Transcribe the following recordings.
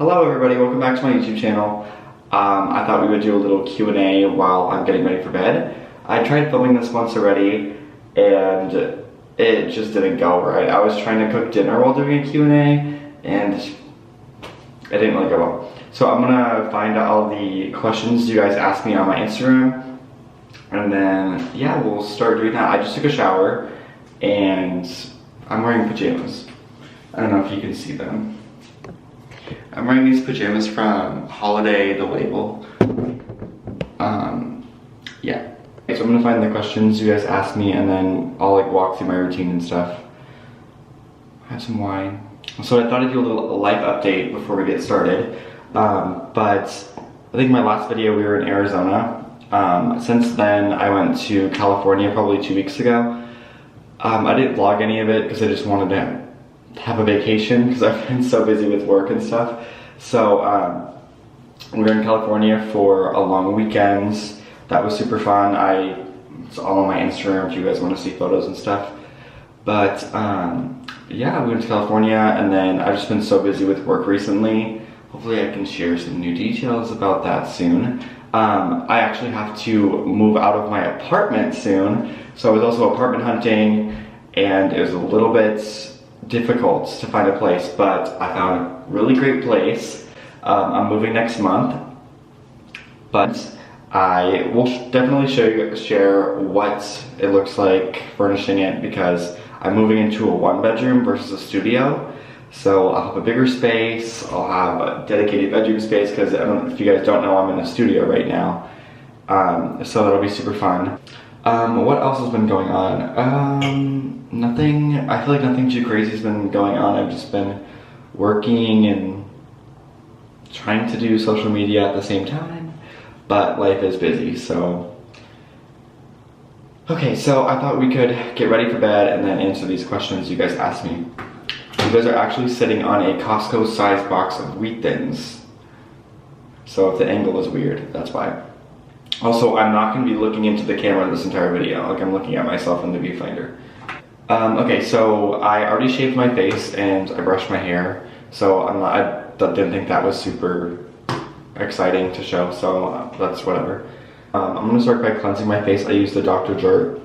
Hello everybody, welcome back to my YouTube channel. I thought we would do a little Q&A while I'm getting ready for bed. I tried filming this once already and it just didn't go right. I was trying to cook dinner while doing a Q&A and it didn't really go well. So I'm gonna find out all the questions you guys asked me on my Instagram and then yeah, we'll start doing that. I just took a shower and I'm wearing pajamas. I don't know if you can see them. I'm wearing these pajamas from Holiday, the label. Yeah. So I'm gonna find the questions you guys asked me and then I'll like walk through my routine and stuff. Have some wine. So I thought I'd do a little life update before we get started. But I think my last video we were in Arizona. Since then I went to California probably 2 weeks ago. I didn't vlog any of it because I just wanted to have a vacation because I've been so busy with work and stuff. So we were in California for a long weekend. That was super fun. It's all on my Instagram if you guys want to see photos and stuff. But yeah, we went to California and then I've just been so busy with work recently. Hopefully I can share some new details about that soon. I actually have to move out of my apartment soon. So I was also apartment hunting and it was a little bit difficult to find a place, but I found a really great place. I'm moving next month, but I will definitely share what it looks like furnishing it because I'm moving into a 1-bedroom versus a studio. So I'll have a bigger space, I'll have a dedicated bedroom space because if you guys don't know, I'm in a studio right now. So that'll be super fun. What else has been going on? Nothing, I feel like nothing too crazy has been going on. I've just been working and trying to do social media at the same time, but life is busy, so. Okay, so I thought we could get ready for bed and then answer these questions you guys asked me. You guys are actually sitting on a Costco-sized box of Wheat Thins. So if the angle is weird, that's why. Also, I'm not going to be looking into the camera this entire video, like I'm looking at myself in the viewfinder. Okay, so I already shaved my face and I brushed my hair, so I didn't think that was super exciting to show, so that's whatever. I'm going to start by cleansing my face. I use the Dr. Jart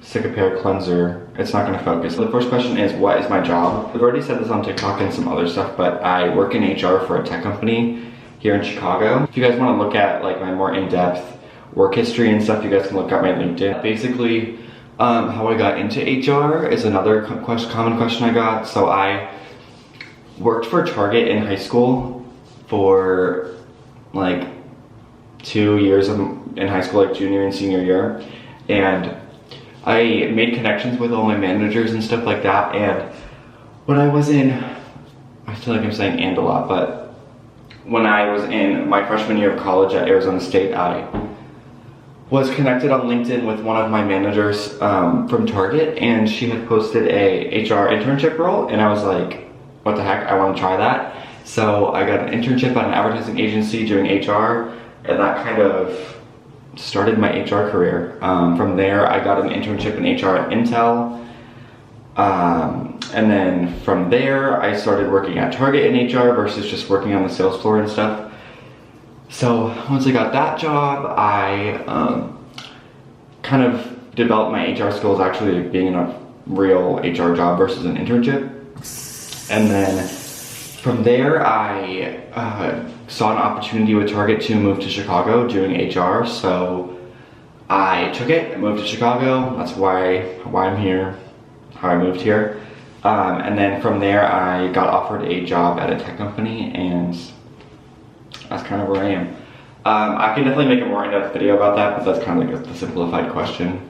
Cicapair Cleanser. It's not going to focus. The first question is, what is my job? I've already said this on TikTok and some other stuff, but I work in HR for a tech company here in Chicago. If you guys want to look at like my more in-depth work history and stuff, you guys can look at my LinkedIn. Basically, how I got into HR is another common question I got. So I worked for Target in high school for like 2 years in high school, like junior and senior year. And I made connections with all my managers and stuff like that. And when I was in, I feel like I'm saying and a lot, but when I was in my freshman year of college at Arizona State, I was connected on LinkedIn with one of my managers from Target, and she had posted a HR internship role, and I was like, what the heck, I want to try that. So I got an internship at an advertising agency doing HR, and that kind of started my HR career. From there, I got an internship in HR at Intel. And then from there, I started working at Target in HR versus just working on the sales floor and stuff. So once I got that job, I kind of developed my HR skills actually being in a real HR job versus an internship. And then from there, I saw an opportunity with Target to move to Chicago doing HR. So I took it, I moved to Chicago. That's why I'm here, how I moved here. And then from there, I got offered a job at a tech company, and that's kind of where I am. I can definitely make a more in-depth video about that, but that's kind of like the simplified question.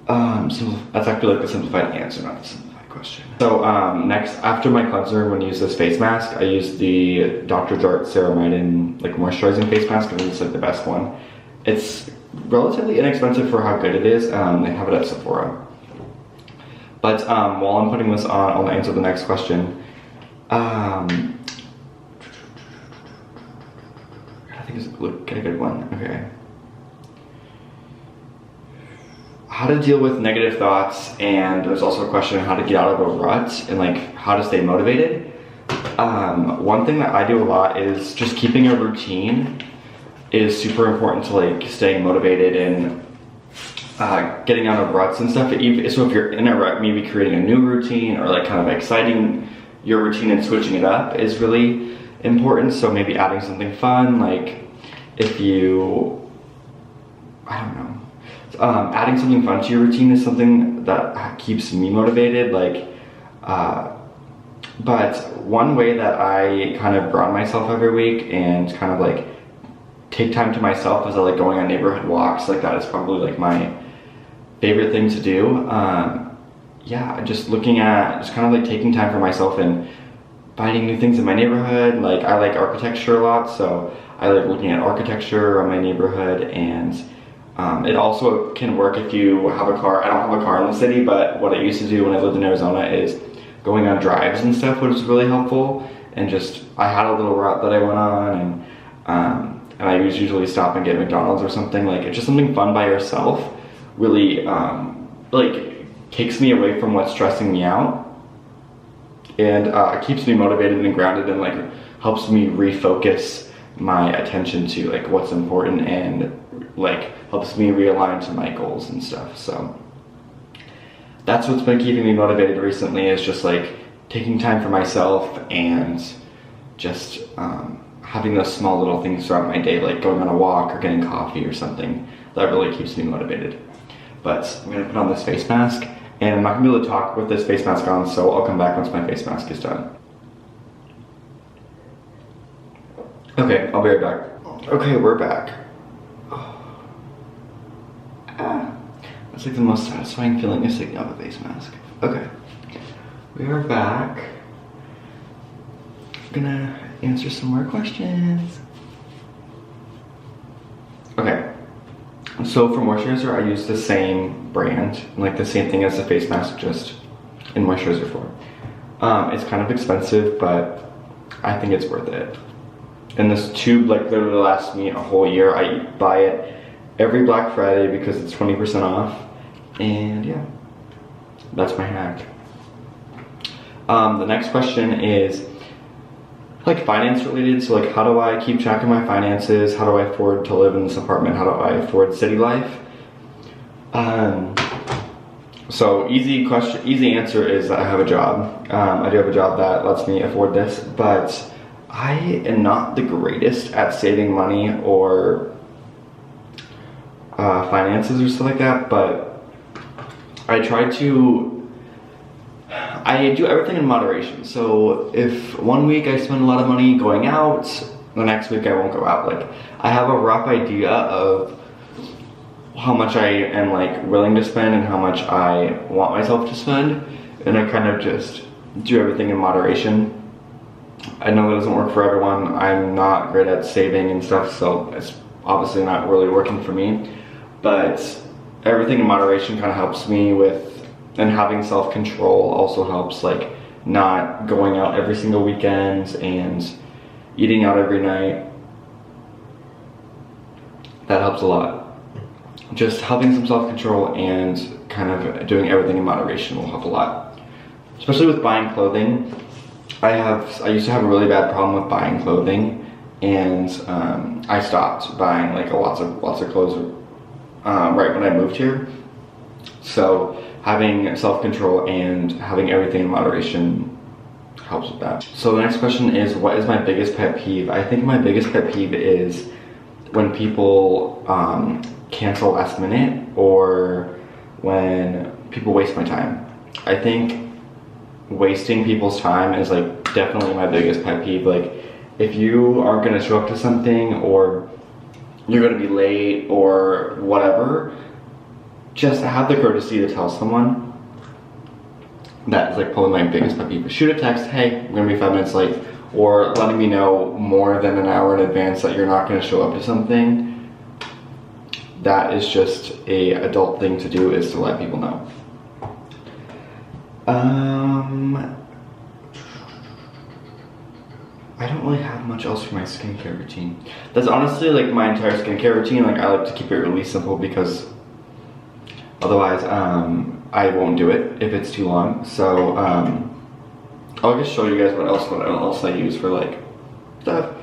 So that's actually like the simplified answer, not the simplified question. So next, after my cleanser, I'm going to use this face mask. I use the Dr. Jart Ceramide like moisturizing face mask, because it's like the best one. It's relatively inexpensive for how good it is. They have it at Sephora. But while I'm putting this on, I'll answer the next question. I think it's a good one. Okay. How to deal with negative thoughts, and there's also a question on how to get out of a rut and like how to stay motivated. One thing that I do a lot is just keeping a routine is super important to like staying motivated and getting out of ruts and stuff. So if you're in a rut, maybe creating a new routine or like kind of exciting your routine and switching it up is really important. So maybe adding something fun, like if you, I don't know, adding something fun to your routine is something that keeps me motivated. Like, but one way that I kind of ground myself every week and kind of like take time to myself is like going on neighborhood walks. Like that is probably like my favorite thing to do. Yeah, just looking at, just kind of like taking time for myself and finding new things in my neighborhood. Like I like architecture a lot, so I like looking at architecture around my neighborhood, and it also can work if you have a car. I don't have a car in the city, but what I used to do when I lived in Arizona is going on drives and stuff, which was really helpful. And just, I had a little route that I went on, and I usually stop and get McDonald's or something. Like it's just something fun by yourself really like takes me away from what's stressing me out, and keeps me motivated and grounded, and like helps me refocus my attention to like what's important, and like helps me realign to my goals and stuff. So that's what's been keeping me motivated recently, is just like taking time for myself and just having those small little things throughout my day, like going on a walk or getting coffee or something. That really keeps me motivated. But I'm gonna put on this face mask, and I'm not gonna be able to talk with this face mask on, so I'll come back once my face mask is done. Okay, I'll be right back. Okay, we're back. That's like the most satisfying feeling, is taking off a face mask. Okay, we are back. I'm gonna answer some more questions. Okay, so for moisturizer, I use the same brand, like the same thing as the face mask, just in moisturizer form. It's kind of expensive, but I think it's worth it. And this tube like literally lasts me a whole year. I buy it every Black Friday because it's 20% off. And yeah, that's my hack. The next question is like finance related. So like, how do I keep track of my finances? How do I afford to live in this apartment? How do I afford city life? So easy answer is that I have a job. I do have a job that lets me afford this, but I am not the greatest at saving money or finances or stuff like that, but I do everything in moderation. So if one week I spend a lot of money going out, the next week I won't go out. Like I have a rough idea of how much I am like willing to spend and how much I want myself to spend, and I kind of just do everything in moderation. I know that doesn't work for everyone. I'm not great at saving and stuff, so it's obviously not really working for me. But everything in moderation kind of helps me with, and having self-control also helps, like not going out every single weekend and eating out every night. That helps a lot. Just having some self-control and kind of doing everything in moderation will help a lot. Especially with buying clothing. I used to have a really bad problem with buying clothing, and I stopped buying like lots of clothes right when I moved here. So having self-control and having everything in moderation helps with that. So the next question is, what is my biggest pet peeve? I think my biggest pet peeve is when people cancel last minute, or when people waste my time. I think wasting people's time is like definitely my biggest pet peeve. Like if you aren't gonna show up to something, or you're gonna be late or whatever, just have the courtesy to tell someone. That is like probably my biggest pet peeve. Shoot a text, hey, I'm gonna be 5 minutes late, or letting me know more than an hour in advance that you're not gonna show up to something. That is just a adult thing to do, is to let people know. I don't really have much else for my skincare routine. That's honestly like my entire skincare routine. Like I like to keep it really simple, because otherwise I won't do it if it's too long. So I'll just show you guys what else I use for like stuff.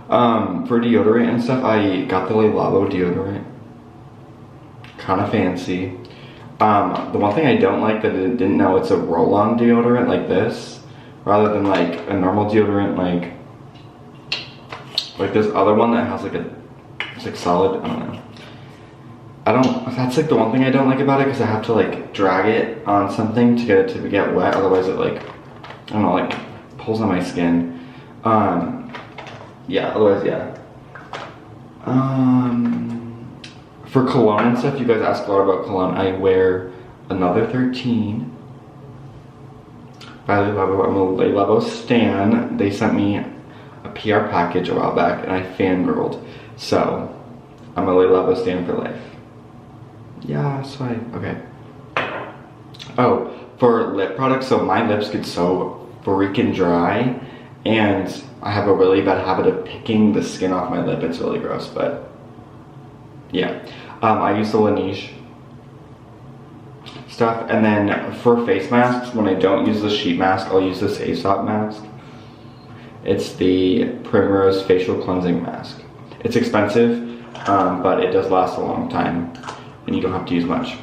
For deodorant and stuff, I got the Le Labo deodorant. Kind of fancy. The one thing I don't like that I didn't know, it's a roll-on deodorant like this, rather than like a normal deodorant like this other one that has like it's like solid. I don't know. That's like the one thing I don't like about it, because I have to like drag it on something to get it to get wet. Otherwise, it like, I don't know, like pulls on my skin. Yeah. Otherwise, yeah. For cologne and stuff, you guys ask a lot about cologne. I wear Another 13 by Le Labo. I'm a Le Labo stan. They sent me a PR package a while back, and I fangirled. So I'm a Le Labo stan for life. Yeah, so okay. Oh, for lip products, so my lips get so freaking dry, and I have a really bad habit of picking the skin off my lip. It's really gross, but yeah. I use the Laneige stuff, and then for face masks, when I don't use the sheet mask, I'll use this Aesop mask. It's the Primrose Facial Cleansing Mask. It's expensive, but it does last a long time, and you don't have to use much.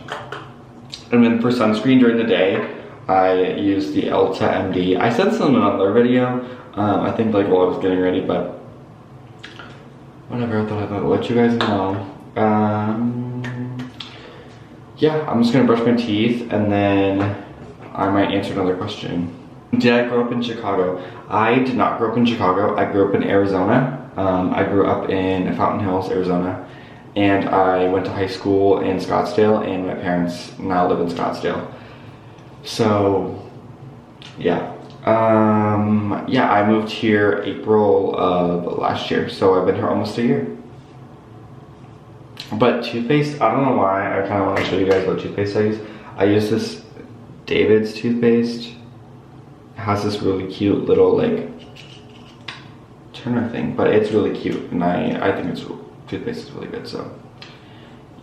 And then for sunscreen during the day, I use the Elta MD. I said something on their video, I think like while I was getting ready, but whatever, I thought I'd let you guys know. Yeah, I'm just gonna brush my teeth, and then I might answer another question. Did I grow up in Chicago? I did not grow up in Chicago. I grew up in Arizona. I grew up in Fountain Hills, Arizona, and I went to high school in Scottsdale, and my parents now live in Scottsdale. So, yeah. Yeah, I moved here April of last year, so I've been here almost a year. But toothpaste, I don't know why, I kind of want to show you guys what toothpaste I use. I use this David's toothpaste. It has this really cute little like turner thing, but it's really cute, and I think toothpaste is really good, so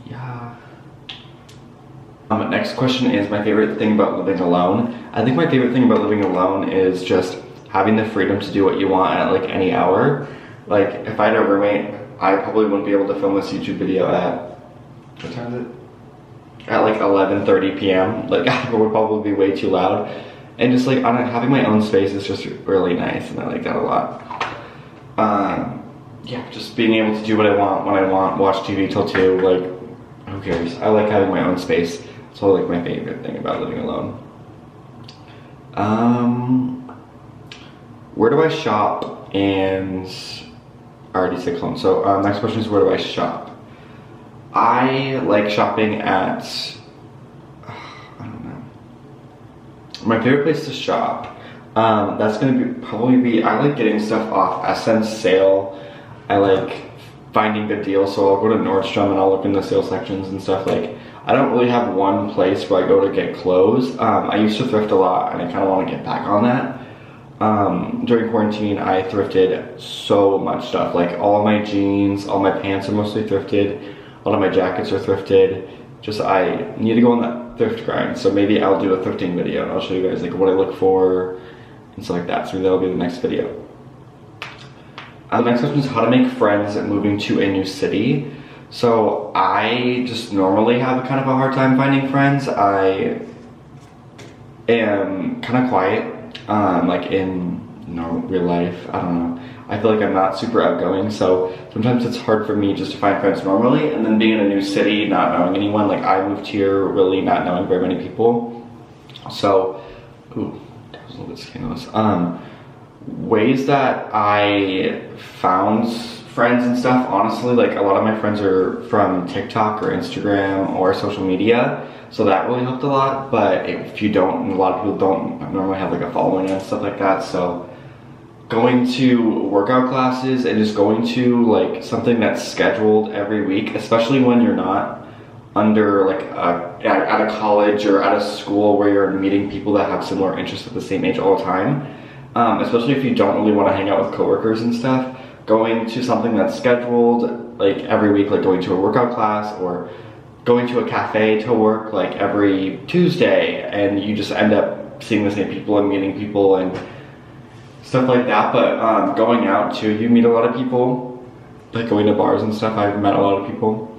yeah. Next question is my favorite thing about living alone. I think my favorite thing about living alone is just having the freedom to do what you want at like any hour. Like if I had a roommate, I probably wouldn't be able to film this YouTube video at, what time is it? At like 11:30 p.m. Like it would probably be way too loud. And just like having my own space is just really nice, and I like that a lot. Yeah, just being able to do what I want when I want, watch TV till 2, like who cares? I like having my own space. It's probably like my favorite thing about living alone. Where do I shop? And I already said cologne. So next question is, where do I shop? I like shopping at, I don't know. My favorite place to shop, that's gonna probably be, I like getting stuff off Essence sale. I like finding good deals, so I'll go to Nordstrom and I'll look in the sale sections and stuff. Like, I don't really have one place where I go to get clothes. I used to thrift a lot, and I kind of want to get back on that. During quarantine, I thrifted so much stuff. Like all of my jeans, all my pants are mostly thrifted. A lot of my jackets are thrifted. Just, I need to go on that thrift grind. So maybe I'll do a thrifting video, and I'll show you guys like what I look for and stuff like that. So maybe that'll be the next video. The next question is how to make friends moving to a new city. So I just normally have kind of a hard time finding friends. I am kind of quiet. Like in real life, I don't know. I feel like I'm not super outgoing, so sometimes it's hard for me just to find friends normally, and then being in a new city, not knowing anyone, like I moved here really not knowing very many people. So, ooh, that was a little bit scandalous. Ways that I found friends and stuff, honestly, like a lot of my friends are from TikTok or Instagram or social media. So that really helped a lot, but if you don't, a lot of people don't normally have like a following and stuff like that, so going to workout classes and just going to like something that's scheduled every week, especially when you're not under like at a college or at a school where you're meeting people that have similar interests at the same age all the time, especially if you don't really want to hang out with coworkers and stuff, going to something that's scheduled like every week, like going to a workout class or going to a cafe to work like every Tuesday, and you just end up seeing the same people and meeting people, and stuff like that. But going out too, you meet a lot of people, like going to bars and stuff. I've met a lot of people.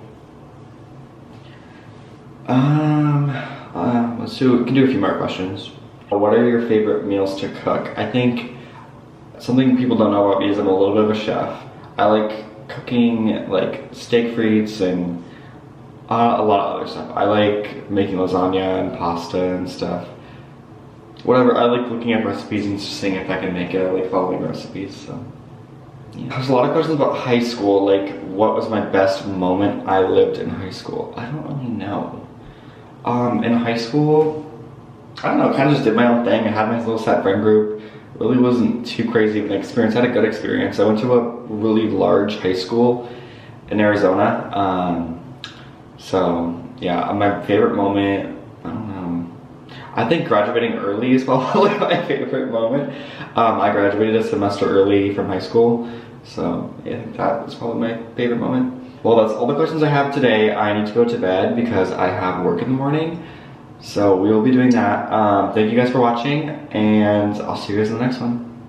Let's do, we can do a few more questions. What are your favorite meals to cook? I think something people don't know about me is I'm a little bit of a chef. I like cooking like steak frites and a lot of other stuff. I like making lasagna and pasta and stuff. Whatever, I like looking at recipes and just seeing if I can make it. I like following recipes, so. Yeah. There's a lot of questions about high school, like what was my best moment I lived in high school? I don't really know. In high school, I don't know, kind of just did my own thing. I had my little set friend group. Really wasn't too crazy of an experience. I had a good experience. I went to a really large high school in Arizona. So yeah, my favorite moment, I don't know. I think graduating early is probably my favorite moment. I graduated a semester early from high school. So yeah, I think that was probably my favorite moment. Well, that's all the questions I have today. I need to go to bed because I have work in the morning. So we will be doing that. Thank you guys for watching, and I'll see you guys in the next one.